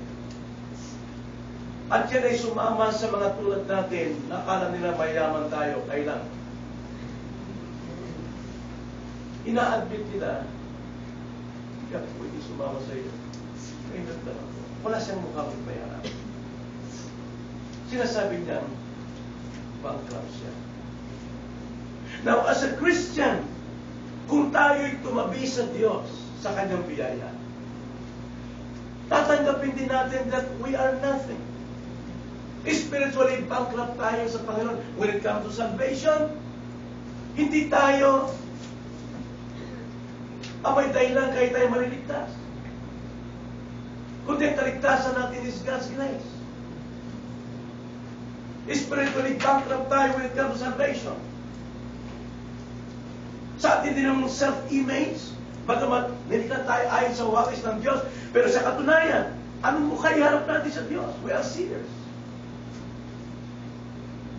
at yan ay sumama sa mga tulad natin, nakala nila mayaman tayo, kailan? Ina-admit nila, hindi ako pwede sumama sa iyo. Mahirap na ako. Wala siyang mukhang mayaman. Sinasabi niya, bankrupt siya. Now, as a Christian, kung tayo'y tumabi sa Diyos, sa Kanyang biyaya, tatanggapin din natin that we are nothing. Spiritually bankrupt tayo sa Panginoon. When it comes to salvation, hindi tayo may dahilan kahit tayo maliligtas. Kundi ang kaligtasan natin is God's grace. Spiritually bankrupt tayo when it comes to salvation. Sa atin din ang self-image, bagamat nilikha tayo ayon sa wakas ng Diyos, pero sa katunayan, anong mukha iharap natin sa Diyos? We are sinners.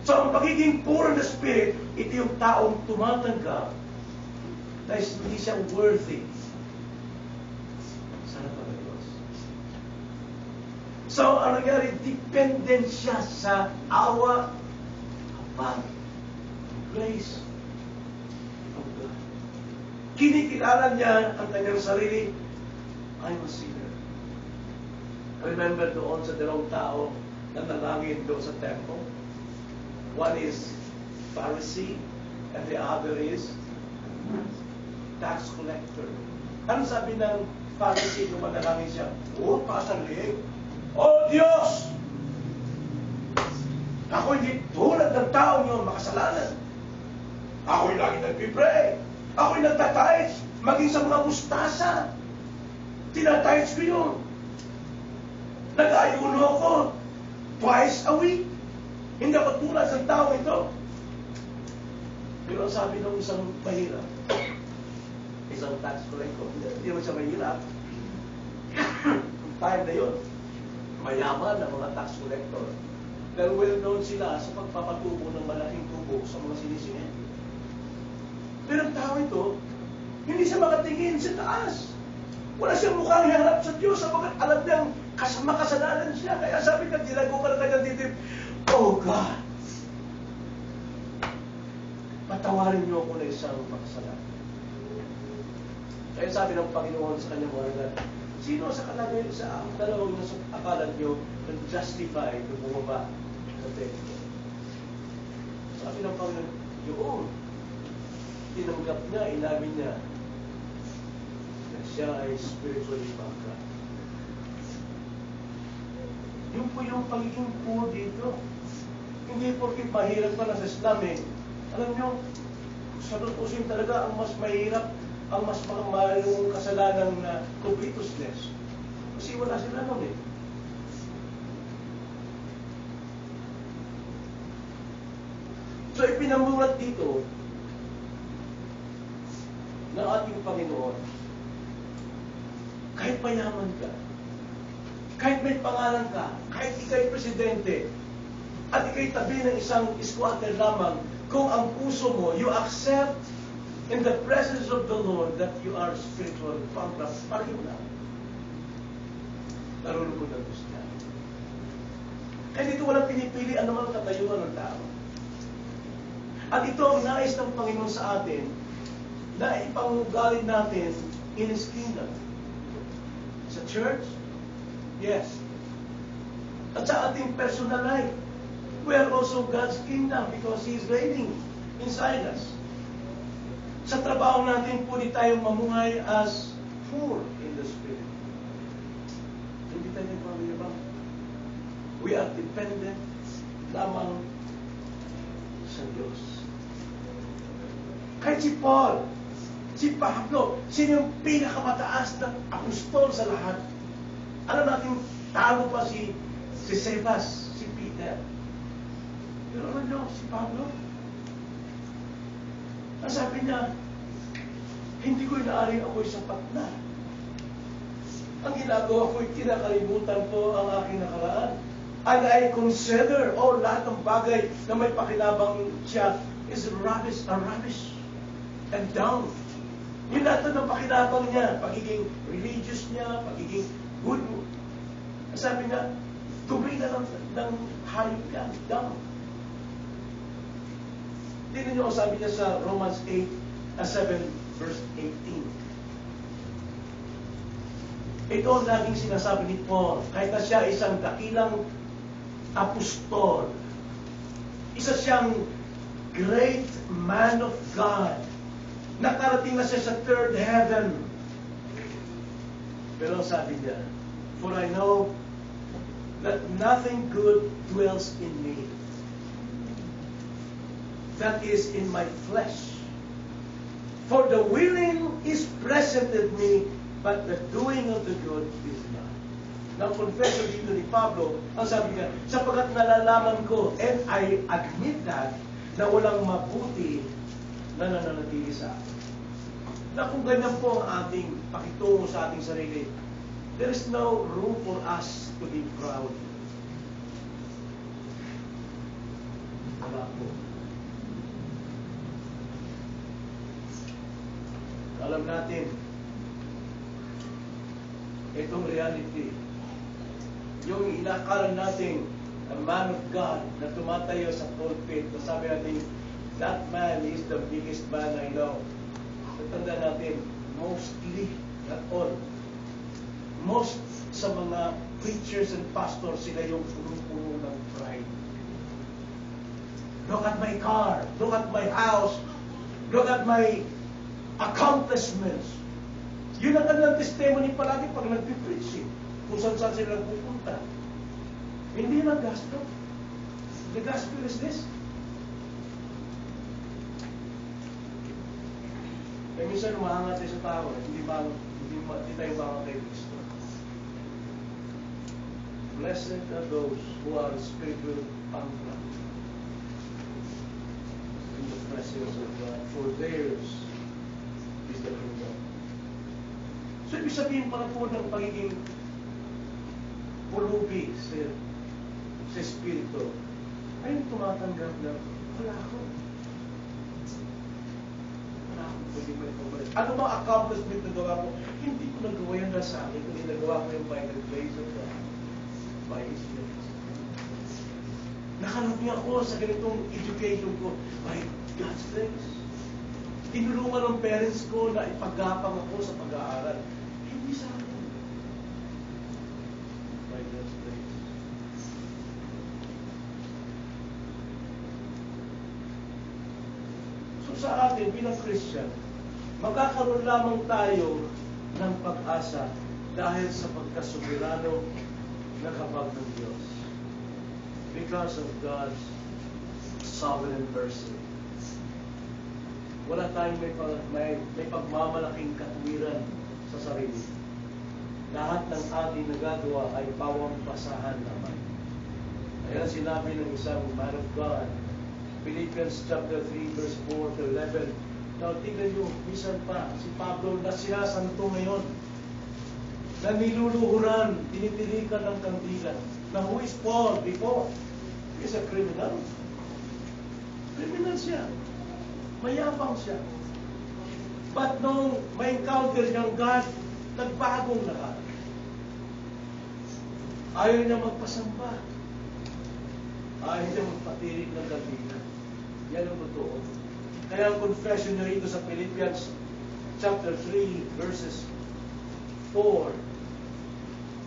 So, ang pagiging poor in the spirit, ito yung taong tumatanggap na hindi siya worthy sa harapan ng Diyos. So, ang nangyari, dependent siya sa awa, kapag, grace of God. Kinikilala niya ang kanyang sarili, I'm a sinner. Remember doon sa dalawang tao na nalangin doon sa temple? One is Pharisee and the other is tax collector. Ano sabi ng Pharisee nung manalangin siya? Oh, pasang liig. Oh, Diyos! Ako hindi tulad ng tao niyo makasalanan. Ako'y lagi nagpipray. Ako'y nagtatayos. Maging sa mga mustasa. Tinatayos ko yun. Nag-ayuno ako twice a week. Hindi ako tulad sa tao ito. Pero ang sabi ng isang mahirap, isang tax collector, hindi naman siya mahirap. Time na yun, mayaman ang mga tax collector. Pero well-known sila sa pagpapatubo ng malaking tubo sa mga sinisingin. Pero ang tao ito, hindi siya makatingin sa taas. Wala siyang mukhang harap sa Diyos sapagkat alam niyang makasalanan siya. Kaya sabi ka, dilago ka na kanyang titip, oh God, patawarin niyo ako na isang makasalanan. Kaya sabi ng Panginoon sa kanyang word, sino sa kalagay sa dalawang nasa akalan niyo na justify na bumaba sa templo? Sabi ng Panginoon, yun. Tinanggap niya, inamin niya na siya ay spiritually bankrupt. Yun po yung pagiging poor dito. Hindi porkit mahirap pa na sa Islam eh. Alam nyo, sa tutusin talaga ang mas mahirap ang mas mayroong kasalanan na covetousness. Kasi wala sila nun eh. So ipinamulat dito ng ating Panginoon, kahit mayaman ka, kahit may pangalan ka, kahit ikay presidente, at ikay tabi ng isang squatter lamang, kung ang puso mo, you accept in the presence of the Lord that you are spiritual bankrupt, pareho na. Narulugod ang Diyos niya. Kaya dito walang pinipili anumang katayuan ng tao. At ito ang nais ng Panginoon sa atin na ipangugali natin in His kingdom. Sa church? Yes. At sa ating personal life, we are also God's kingdom because He is reigning inside us. Sa trabaho natin, pwede tayong mamuhay as poor in the Spirit. Hindi tayo nagpapayabang. We are dependent lamang sa Diyos. Kahit si Paul, si Pablo, sino yung pinakamataas na apostol sa lahat? Alam natin, talo pa si Cephas, si Peter. Pero alam nyo, si Pablo, ang sabi niya, hindi ko inaaring ako'y sapat na. Ang ginagawa ko'y kinakalimutan ko ang aking nakaraan. And I consider, lahat ng bagay na may pakilabang siya is rubbish and down. Yung lahat ng pakilabang niya, pagiging religious niya, pagiging good. Sabi niya, tuloy na lang ng hayop yan, down. Tingnan niyo, sabi niya sa Romans 7 verse 18. Ito ang laging sinasabi ni Paul, kahit na siya isang dakilang apostol, isa siyang great man of God, nakarating na siya sa third heaven. Pero sabi niya, for I know that nothing good dwells in me, that is in my flesh. For the willing is present in me, but the doing of the good is not. Now, confession dito ni Pablo, ang sabi niya, sapagat nalalaman ko, and I admit that, na walang mabuti na nananatili sa akin. Na kung ganyan po ang ating pakitungo sa ating sarili, there is no room for us to be proud. Wala po. Alam natin, itong reality, yung inakalan natin, a man of God na tumatayo sa pulpit, na sabi natin, that man is the biggest man I know. Tanda natin, mostly, not all, most sa mga preachers and pastors, sila yung punong-puno ng pride. Look at my car, look at my house, look at my accomplishments. Yun ang kanilang testimony palagi pag nag-preach. Kung saan-saan sila pupunta. Hindi lang gospel. The gospel is this. Kaya minsan umahangat tayo sa tao, hindi tayo bangat kay Kristo. Blessed are those who are spiritual bankrupt in the presence of God, for theirs is the kingdom. So, ibig sabihin pala po ng pagiging pulubi sa Espiritu ay tumatanggap na wala ako. Wala ako pwede may pabalik. Ano bang accomplishment na gawa ko? Hindi ko nagawa yan na sa akin. Kundi nagawa ko yung by the grace of God. By His grace. Nakalapin ako sa ganitong education ko by God's grace. Tinulungan ng parents ko na ipagapang ako sa pag-aaral. Hindi sa akin. By God's grace. So sa atin, bilang Christian, magkakaroon lamang tayo ng pag-asa dahil sa pagkasubirano na kapag ng Diyos. Because of God's sovereign mercy. wala tayong may pagmamalaking katuwiran sa sarili. Lahat ng ating nagagawa ay pawampasahan naman. Ayan sinabi ng isang man of God, Philippians chapter 3, verse 4 to 11. Now, tignan nyo, minsan pa, si Pablo na sinasanto ngayon, na niluluhuran, tinitilikan ng kandila. Na who is Paul before? He is a criminal. Criminal siya. Mayabang siya. But nung may encounter niyang God, nagbagong lahat. Ayaw niya magpasamba. Ayaw niya magpatirik ng kandila. Yan ang totoo. Kaya ang confession niya rito sa Philippians chapter 3 verses 4.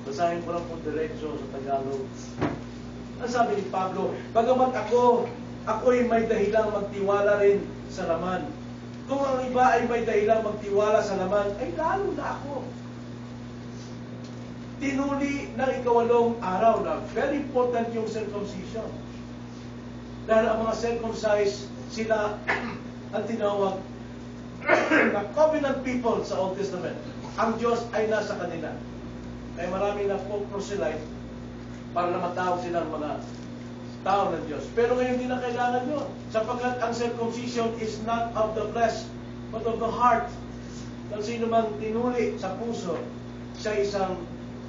Basahin ko lang po diretso sa Tagalog. Ang sabi ni Pablo, bagamat ako'y may dahilang magtiwala rin sa laman. Kung ang iba ay may dahilang magtiwala sa laman, ay lalo na ako. Tinuli ng ikawalong araw na very important yung circumcision. Dahil ang mga circumcised, sila ang tinawag na covenant people sa Old Testament. Ang Diyos ay nasa kanila. Kaya marami na po proselyte para na matawag silang mga tao ng Diyos. Pero ngayon hindi na kailangan yun. Sapagkat ang circumcision is not of the flesh, but of the heart. Kung sino mang tinuli sa puso, siya isang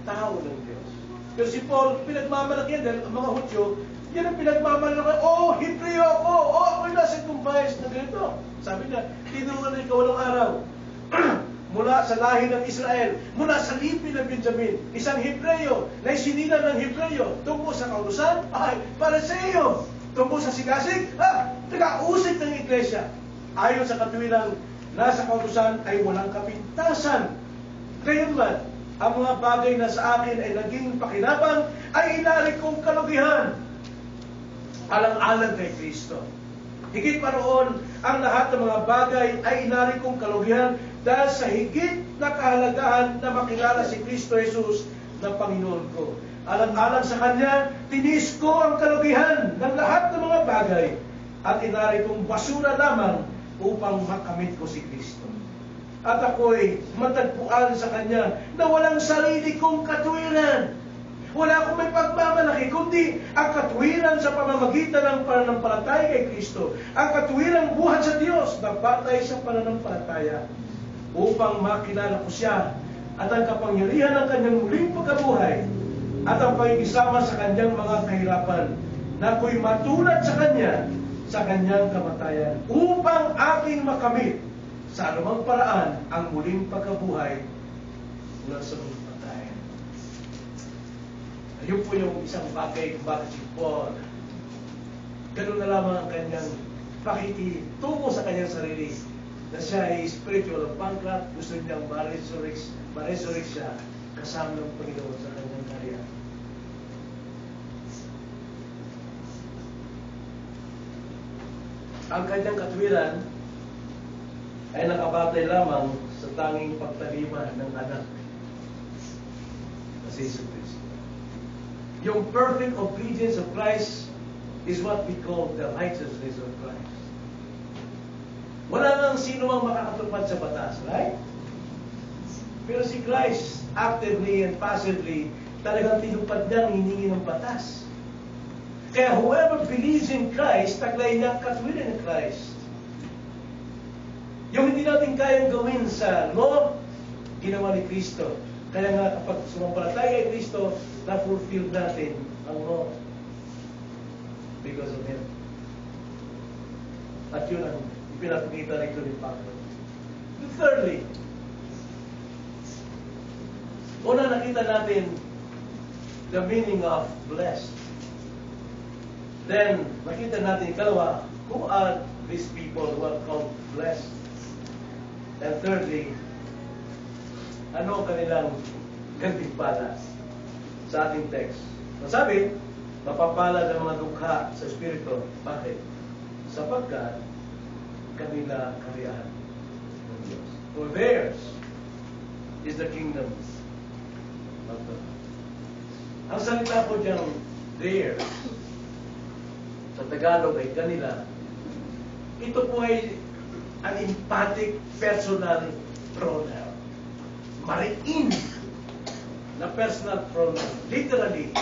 tao ng Diyos. Pero si Paul, pinagmamalaki yan dahil ang mga Hudyo, yan ang pinagmamalaki. Oh, Hebreo ako! Oh, ako'y nasa circumcised na ganito. Sabi niya, tinulungan na ikawalong araw. Mula sa lahi ng Israel, mula sa lipi ng Benjamin, isang Hebreo na isinilang ng Hebreo, tungkol sa kautusan, ay, para sa iyo. Tungkol sa sigasig, taga-usig ng iglesia. Ayon sa katuwiran, nasa kautusan ay walang kapintasan. Gayunman, ang mga bagay na sa akin ay naging pakinabang, ay inarik kong kalugihan. Alang-alang kay Kristo. Higit pa roon, ang lahat ng mga bagay ay inarik kong kalugihan dahil sa higit na kahalagahan na makilala si Kristo Jesus na Panginoon ko. Alang-alang sa Kanya, tinis ko ang kalugihan ng lahat ng mga bagay at inarik kong basura lamang upang makamit ko si Kristo. At ako'y matagpuan sa Kanya na walang sarili kong katuwiran. Wala akong may pagmamalaki, kundi ang katuwiran sa pamamagitan ng pananampalataya kay Kristo. Ang katuwiran buhat sa Diyos na batay sa pananampalataya upang makilala ko siya at ang kapangyarihan ng Kanyang muling pagkabuhay at ang pagkikisama sa Kanyang mga kahirapan na ako'y matulad sa Kanya sa Kanyang kamatayan upang aking makamit sa anumang paraan ang muling pagkabuhay mula sa mga patay. Ayun po yung isang bagay kung bakit si Paul ganun na lamang ang kanyang pakikitungo sa kanyang sarili na siya ay spiritual bankrupt, gusto niyang ma-resurrect siya kasama ng Panginoon sa kanyang karya. Ang kanyang katwiran ay nakabatay lamang sa tanging pagtalima ng anak na si Jesus Christ. Yung perfect obedience of Christ is what we call the righteousness of Christ. Wala nang sino mang makakatupad sa batas, right? Pero si Christ, actively and passively, talagang tinupad niya ang hiningi ng batas. Kaya whoever believes in Christ, taglay niya ang katwiran ni Christ. Yung hindi natin kayang gawin sa law, ginawa ni Kristo. Kaya nga kapag sumampalataya kay Kristo, na-fulfill natin ang law because of Him. At yun ang pinapakita rito ni Pablo. Thirdly, una nakita natin the meaning of blessed. Then, nakita natin ikalawa, who are these people who are called blessed? And thirdly, ano ang kanilang gantimpala sa ating text? Sabi, mapapalad ang mga dukha sa Espiritu. Bakit? Sapagkat kanila kariyahan ng Diyos. For theirs is the kingdom of God. Ang salita po diyang theirs, sa Tagalog ay kanila. Ito po ay an emphatic personal pronoun. Mariin na personal pronoun. Literally,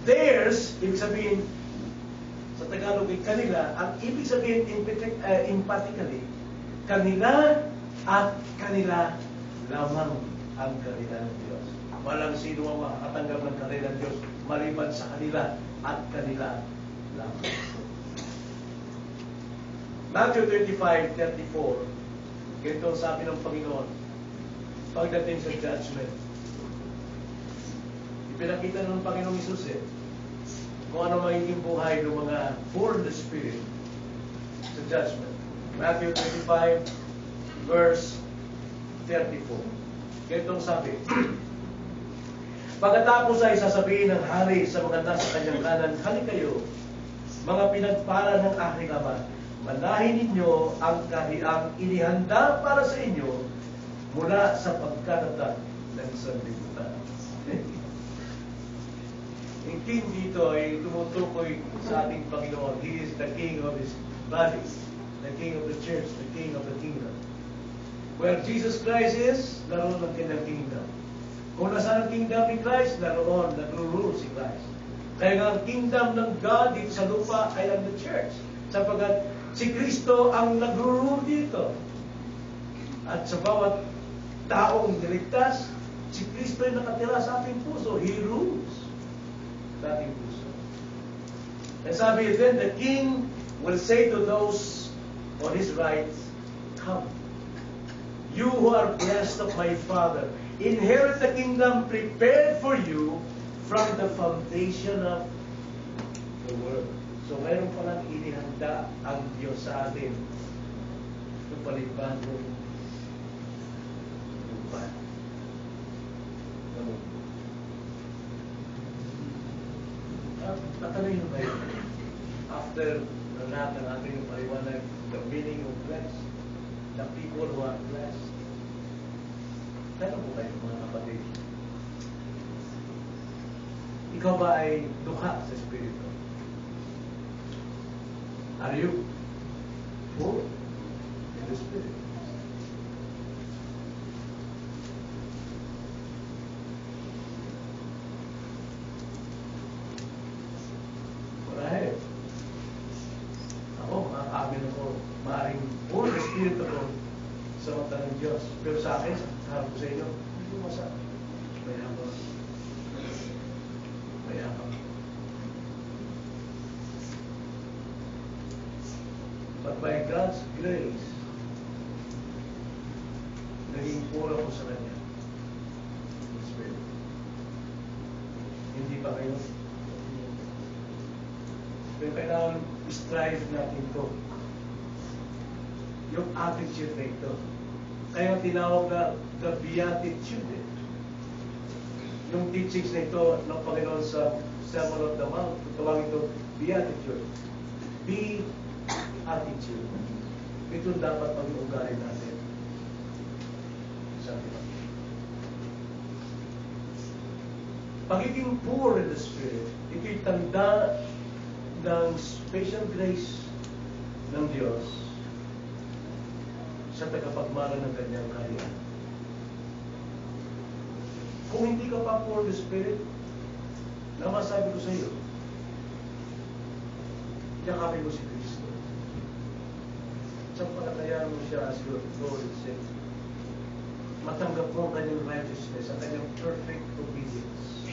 theirs, ibig sabihin, sa Tagalog ay kanila, ang ibig sabihin emphatically, kanila at kanila lamang ang kanilang Diyos. Walang sino ang makakatanggap ng kanilang Diyos maliban sa kanila at kanila lamang. Matthew 25:34, ganito ang sabi ng Panginoon pagdating sa judgment. Ipinakita ng Panginoong Isus kung ano magiging buhay ng mga poor in the Spirit sa judgment. Matthew 25, verse 34. Ganito ang sabi. Pagkatapos ay sasabihin ng hari sa mga nasa kanyang kanan, "Hali kayo, mga pinagpala ng aking Ama, manahin ninyo ang kahariang inihanda para sa inyo mula sa pagkarating ng sanlibutan." Yung king dito ay tumutukoy sa ating Panginoon. He is the king of His body, the king of the church, the king of the kingdom. Where Jesus Christ is, naroon ang kanyang kingdom. Kung nasaan ang kingdom ni Christ, naroon, nagro-rule si Christ. Kaya nga ang kingdom ng God dito sa lupa ay ang the church. Sapagkat si Kristo ang nagro-rule dito. At sa bawat taong niligtas, si Kristo ay nakatira sa ating puso. He rules sa ating puso. And sabi, then the king will say to those on his right, "Come, you who are blessed of my Father, inherit the kingdom prepared for you from the foundation of the world." So mayroon palang inihanda ang Diyos sa atin ng palibagong lupa na mundo. Tatanungin mo kayo, after na lahat ng ating paliwanag, the meaning of blessed, the people who are blessed, tanong po kayo mga kapatid, ikaw ba ay dukha sa Espiritu? Are you poor in the Spirit? Marahil, ako, makakaamin ako, maaaring poor in the Spirit ako sa mata ng Diyos. Pero sa akin, harap ko sa inyo, hindi mo masabi. Mayabang. Mayabang. But by God's grace, naging puro ko sa Kanya. Spirit. Hindi ba kayo? Pero kailangan strive natin ito. Yung attitude na ito. Kaya tinawag na the Beatitude. Yung teachings na ito ng Panginoon sa Sermon on the Mount, tawag ito Beatitude. Attitude. Ito dapat pag-uugali natin. Sabi ba? Pagiging poor in the Spirit, ito'y tanda ng special grace ng Diyos sa tagapagmana ng kanyang kaharian. Kung hindi ka pa poor in the Spirit, na masabi ko sa iyo, yakapin mo si Kristo. Sampalatayaan mo siya as your Lord and Savior. Matanggap mo ang kanyang righteousness, ang kanyang perfect obedience.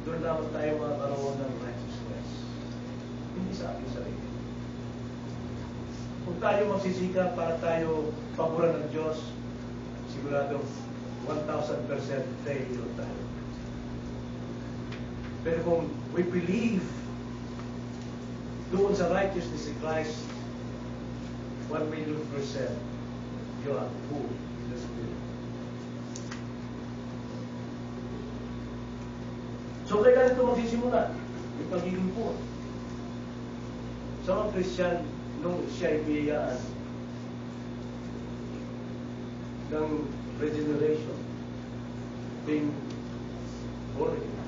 Doon naman tayo makakaroon ng righteousness. Hindi sa ating sarili. Kung tayo magsisikap para tayo paboran ng Diyos, sigurado 1,000% failure tayo. Pero kung we believe doon sa righteousness ni Christ, 1,000,000% you are full in the Spirit. So kaya ganito magsisimula yung pagiging poor. Sa mga Christian, nung siya ay biyayaan ng regeneration, being born again.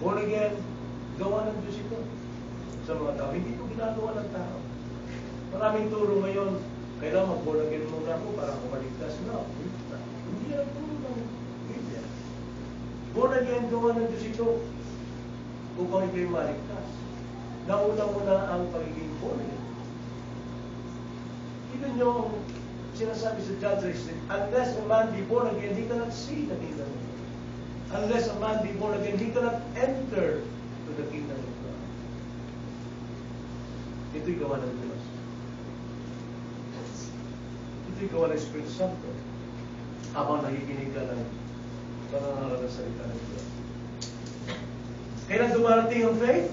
Born again, gawa ng Diyos ito sa mga tao. Hindi ito ginagawa ng tao. Marami Maraming turo ngayon, kailangan mag-born again muna ako para kumaligtas. No, hindi yan ang turo ng Biblia. Born again, gawa ng Diyos ito upang ikaw'y maligtas. Nauna-una ang pagiging born again. Even yung sinasabi sa John 3, unless a man be born again, he cannot see the kingdom of God. Unless a man be born again, he cannot enter to the kingdom of God. Ito'y gawa ng Diyos. Ito'y gawa ng Espiritu Santo habang nakikinig ka ng panangaral ng salita ng Diyos. Kailan dumarating ang faith?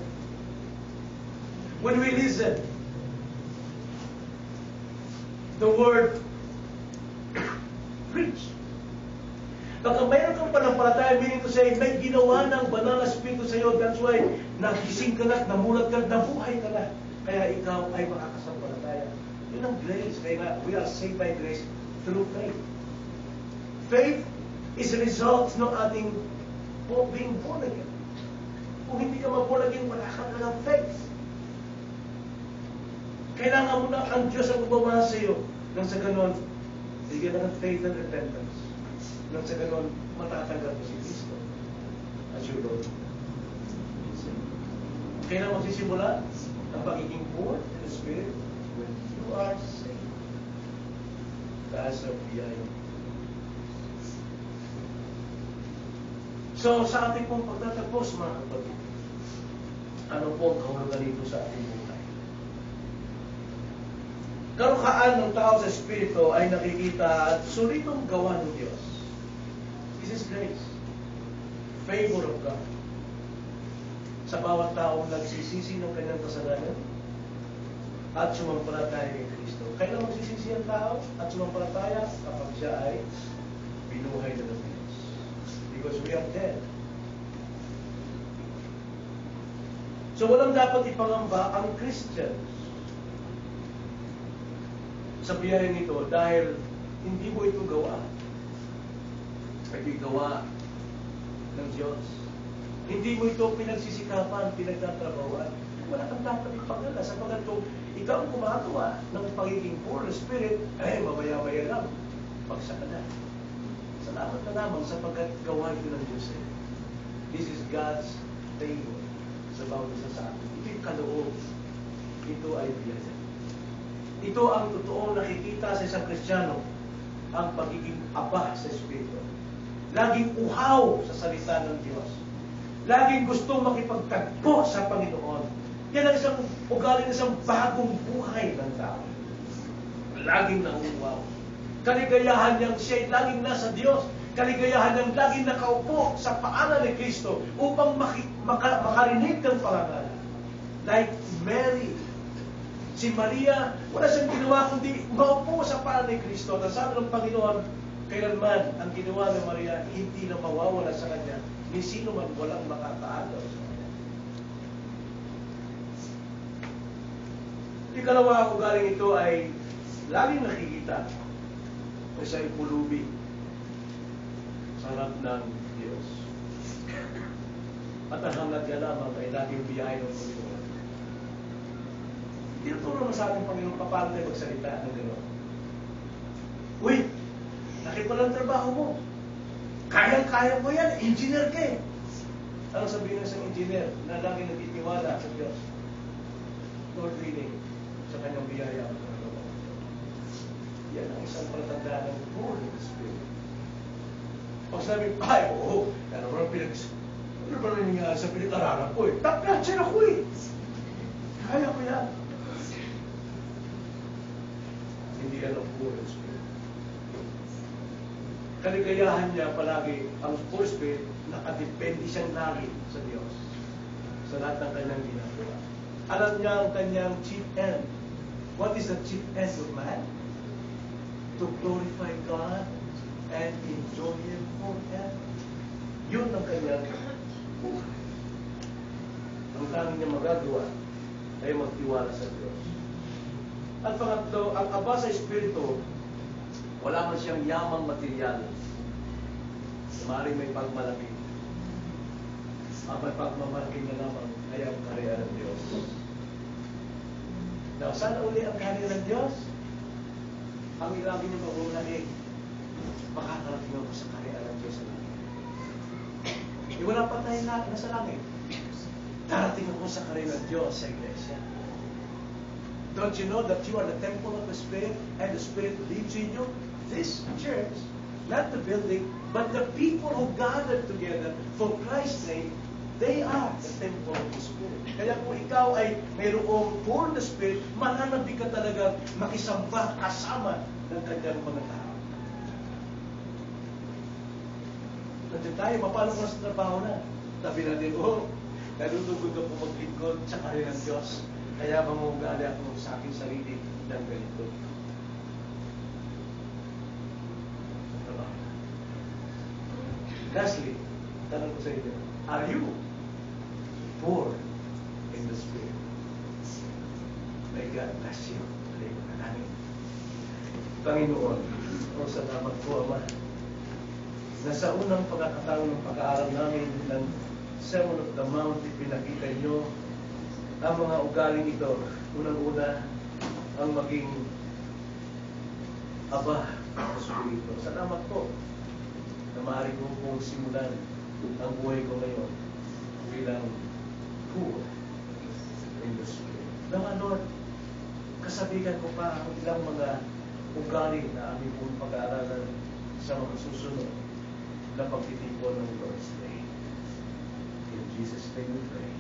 When we listen. The word preach. Baka mayroon kang panampalataya, meaning to say, may ginawa ng banal na Espiritu sa iyo. That's why, nagising ka na, namulat ka, nabuhay ka na. Kaya ikaw ay makakasampalataya. Yun ang grace. Kaya nga, we are saved by grace through faith. Faith is a result ng ating being born again. Kung hindi ka ma-born again, wala ka na ng faith. Kailangan mo na ang Diyos ang bumama sa iyo. Nang sa ganon, bigyan ng faith and repentance. Nang sa ganon, matatanggap mo si Kristo as your Lord. Kailan magsisimula ang pagiging born in the Spirit? When you are saved. Taas ang biyaya. So, sa ating pong pagtatapos, mga kapatid, ano po ang kahulugan nito sa ating buhay? Karukaan ng tao sa Espiritu ay nakikita at sulitong gawa ng Diyos. This is grace. Favor of God. Sa bawat taong nagsisisi ng kanyang kasalanan at sumampalataya kay Kristo. Kailan magsisisi ang tao at sumampalataya? Kapag siya ay binuhay na ng Diyos. Because we are dead. So walang dapat ipangamba ang Christians sa biyaya nito dahil hindi mo ito gawa. Ito'y gawa ng Diyos. Hindi mo ito pinagsisikapan, pinagtatrabawan. Wala kang dapat ipagala sapagkat kung ikaw ang gumagawa ng pagiging poor spirit, mamaya-maya lang, pagsaka na. Salamat na lamang sapagkat gawa ito ng Diyos. This is God's favor sa bawat isa sa atin. Ito'y kaloob. Ito ay biyaya. Ito ang totoong nakikita sa isang Kristiyano, ang pagiging aba sa Espiritu. Laging uhaw sa salita ng Diyos. Laging gustong makipagtagpo sa Panginoon. Yan ang isang ugali ng isang bagong buhay ng tao. Laging nauuhaw. Kaligayahan niyang siya laging nasa Diyos. Kaligayahan niyang laging nakaupo sa paanan ni Kristo upang makarinig ng parangal. Like Mary, si Maria, wala siyang ginawa kundi maupo sa paanan ni Kristo. At sabi ng Panginoon, kailanman ang ginawa ni Maria, hindi na mawawala sa kanya, ni sino man walang makakaagaw sa kanya. Ikalawa, ugaling ito ay laging nakikita na siya ay pulubi sa harap ng Diyos. At ang hangad niya lamang ay laging biyaya ng Panginoon. Tinuturo na sa ating Panginoon paano tayo magsalita ng gano'n. Uy, laki pala ang trabaho mo. Kaya mo yan, engineer ka eh. Ano sabihin ng isang engineer na laging nagtitiwala sa Diyos? Lord willing, sa kanyang biyaya ang trabaho. Yan ang isang palatandaan ng poor in the Spirit. Pag sabi, oo, ano ba nangyayari sa pinag-aralan ko eh? Top-notch yan ako eh. Kaya ko yan. Hindi yan ang poor in the Spirit. Kaligayahan niya palagi, ang poor spirit, nakadepende siyang lagi sa Diyos sa lahat ng kanyang ginagawa. Alam niya ang kanyang chief end. What is the chief end of man? To glorify God and enjoy Him forever. Yun ang kanyang buhay. Ang tanging niya magagawa ay magtiwala sa Diyos. At pangatlo, ang aba sa Espiritu, wala man siyang yamang material. Maaaring may pagmalaki. Ang may pagmamalaki na lamang ay ang karya ng Diyos. Now, sana uli ang kaharian ng Diyos? Ang ilagi niyo paunahin, makakarating ako sa kaharian ng Diyos sa langit. Wala pa tayo na nasa langit. Darating ako sa kaharian ng Diyos sa iglesia. Don't you know that you are the temple of the Spirit and the Spirit lives in you? This church, not the building, but the people who gathered together for Christ's name, they are the temple of the Spirit. Kaya kung ikaw ay mayroong poor the Spirit, mananabi ka talaga makisamba kasama ng kanyang mga tao. Nandiyan tayo, mapalo ko sa trabaho na. Sabi natin, nalulugod ako maglingkod sa kaharian ng Diyos. Kaya mamugali ako sa aking sarili ng ganito. Lastly, tanong ko sa inyo, are you poor in the Spirit? May God bless you. Panginoon, salamat po, Ama, na sa unang pagkakataon ng pag-aaral namin ng Sermon of the Mount, pinakita nyo ang mga ugaling ito. Unang-una, ang maging aba sa Espiritu. Salamat po na maaari ko pong simulan ang buhay ko ngayon bilang poor in the Spirit. Nawa, Lord, kasabihan ko pa ang ilang mga ugali na aming pong pag-aaralan sa mga susunod na pagtitipon ng Lord's Day. In Jesus' name we pray.